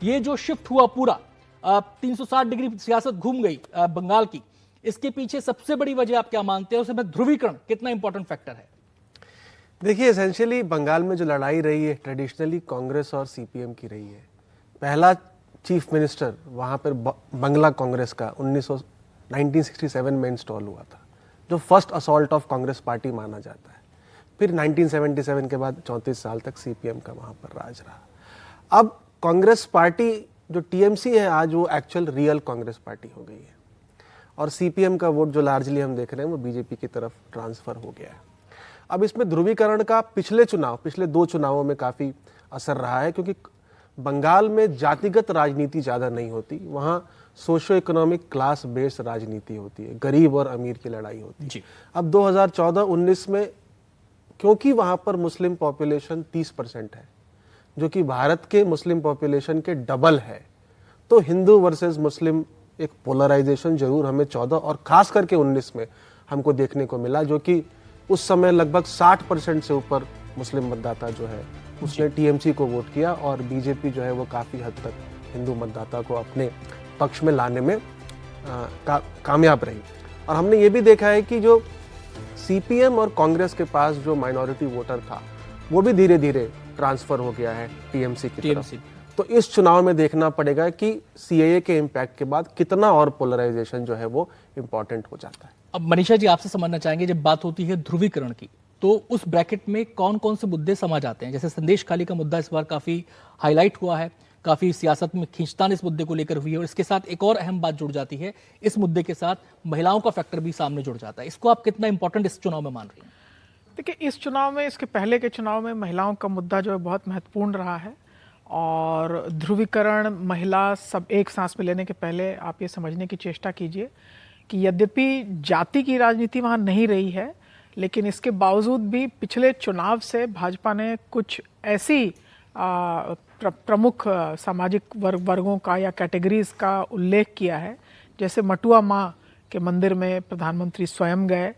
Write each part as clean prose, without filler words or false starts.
ये जो शिफ्ट हुआ पूरा 360 डिग्री सियासत घूम गई बंगाल की, इसके पीछे सबसे बड़ी वजह आप क्या मानते हैं? उसमें ध्रुवीकरण कितना इंपॉर्टेंट फैक्टर है? देखिए, एसेंशियली बंगाल में जो लड़ाई रही है ट्रेडिशनली कांग्रेस और सीपीएम की रही है। पहला चीफ मिनिस्टर वहाँ पर बंगला कांग्रेस का 1967 में इंस्टॉल हुआ था, जो first assault of Congress party माना जाता है। फिर 1977 के बाद 34 साल तक सीपीएम का वहाँ पर राज रहा। अब कांग्रेस पार्टी जो टीएमसी है आज, वो एक्चुअल रियल कांग्रेस पार्टी हो गई है, और सीपीएम का वोट जो लार्जली हम देख रहे हैं वो बीजेपी की तरफ ट्रांसफर हो गया है। अब इसमें ध्रुवीकरण का पिछले 2 चुनावों में काफ़ी असर रहा है, क्योंकि बंगाल में जातिगत राजनीति ज़्यादा नहीं होती, वहाँ सोशो इकोनॉमिक क्लास बेस्ड राजनीति होती है, गरीब और अमीर की लड़ाई होती है। अब 2014-19 में क्योंकि वहाँ पर मुस्लिम पॉपुलेशन 30% है, जो कि भारत के मुस्लिम पॉपुलेशन के डबल है, तो हिंदू वर्सेस मुस्लिम एक पोलराइजेशन जरूर हमें 14 और खास करके 19 में हमको देखने को मिला, जो कि उस समय लगभग 60% से ऊपर मुस्लिम मतदाता जो है उसने टीएमसी को वोट किया, और बीजेपी जो है वो काफ़ी हद तक हिंदू मतदाता को अपने पक्ष में लाने में कामयाब रही। और हमने ये भी देखा है कि जो सीपीएम और कांग्रेस के पास जो माइनॉरिटी वोटर था वो भी धीरे धीरे ट्रांसफर हो गया है टीएमसी की तरफ। तो इस चुनाव में देखना पड़ेगा कि सीएए के इम्पैक्ट के बाद कितना और पोलराइजेशन जो है वो इम्पोर्टेंट हो जाता है। अब मनीषा जी, आपसे समझना चाहेंगे, जब बात होती है ध्रुवीकरण की, तो उस ब्रैकेट में कौन कौन से मुद्दे समा जाते हैं? जैसे संदेश खाली का मुद्दा इस बार काफी हाईलाइट हुआ है, काफी सियासत में खींचतान इस मुद्दे को लेकर हुई है, और इसके साथ एक और अहम बात जुड़ जाती है, इस मुद्दे के साथ महिलाओं का फैक्टर भी सामने जुड़ जाता है। इसको आप कितना इंपॉर्टेंट इस चुनाव में मान रही हैं? देखिए, इस चुनाव में, इसके पहले के चुनाव में महिलाओं का मुद्दा जो है बहुत महत्वपूर्ण रहा है, और ध्रुवीकरण, महिला, सब एक सांस में लेने के पहले आप ये समझने की चेष्टा कीजिए कि यद्यपि जाति की राजनीति वहाँ नहीं रही है, लेकिन इसके बावजूद भी पिछले चुनाव से भाजपा ने कुछ ऐसी प्रमुख सामाजिक वर्गों का या कैटेगरीज का उल्लेख किया है, जैसे मटुआ माँ के मंदिर में प्रधानमंत्री स्वयं गए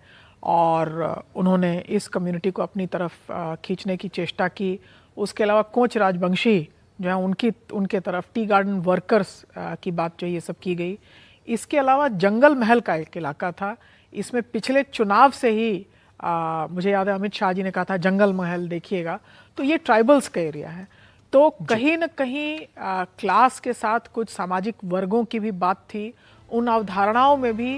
और उन्होंने इस कम्युनिटी को अपनी तरफ खींचने की चेष्टा की। उसके अलावा कोच राजवंशी जो है उनके तरफ टी गार्डन वर्कर्स की बात जो ये सब की गई। इसके अलावा जंगल महल का एक इलाका था, इसमें पिछले चुनाव से ही मुझे याद है अमित शाह जी ने कहा था जंगल महल देखिएगा, तो ये ट्राइबल्स का एरिया है। तो कहीं न कहीं क्लास के साथ कुछ सामाजिक वर्गों की भी बात थी। उन अवधारणाओं में भी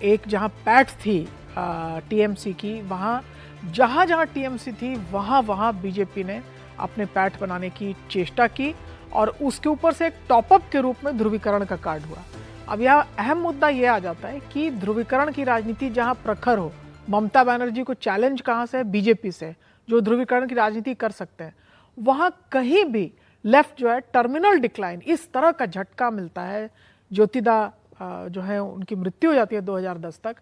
एक जहाँ पैठ थी टीएमसी की, वहाँ जहाँ टीएमसी थी वहाँ बीजेपी ने अपने पैठ बनाने की चेष्टा की, और उसके ऊपर से एक टॉपअप के रूप में ध्रुवीकरण का कार्ड हुआ। अब यह अहम मुद्दा यह आ जाता है कि ध्रुवीकरण की राजनीति जहाँ प्रखर हो, ममता बनर्जी को चैलेंज कहाँ से है? बीजेपी से, जो ध्रुवीकरण की राजनीति कर सकते हैं। वहाँ कहीं भी लेफ्ट जो है टर्मिनल डिक्लाइन, इस तरह का झटका मिलता है। ज्योतिदा जो है उनकी मृत्यु हो जाती है 2010 तक,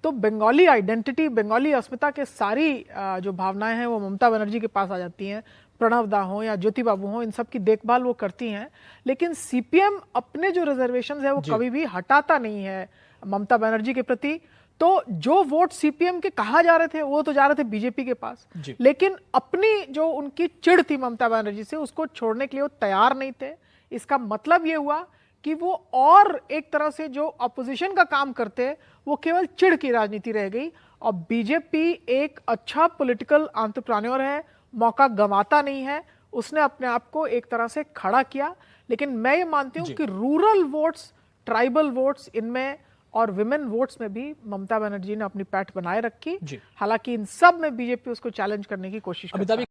तो बंगाली आइडेंटिटी, बंगाली अस्मिता के सारी जो भावनाएं हैं वो ममता बनर्जी के पास आ जाती हैं। प्रणव दा हो या ज्योति बाबू हो, इन सब की देखभाल वो करती हैं, लेकिन सीपीएम अपने जो रिजर्वेशन है वो कभी भी हटाता नहीं है ममता बनर्जी के प्रति। तो जो वोट सीपीएम के कहा जा रहे थे वो तो जा रहे थे बीजेपी के पास, लेकिन अपनी जो उनकी चिढ़ थी ममता बनर्जी से, उसको छोड़ने के लिए वो तैयार नहीं थे। इसका मतलब ये हुआ कि वो और एक तरह से जो अपोजिशन का काम करते वो केवल चिढ़ की राजनीति रह गई। और बीजेपी एक अच्छा पॉलिटिकल एंटरप्रेन्योर है, मौका गंवाता नहीं है, उसने अपने आप को एक तरह से खड़ा किया। लेकिन मैं ये मानती हूँ कि रूरल वोट्स, ट्राइबल वोट्स, इनमें और विमेन वोट्स में भी ममता बनर्जी ने अपनी पैठ बनाए रखी। हालांकि इन सब में बीजेपी उसको चैलेंज करने की कोशिश करती है।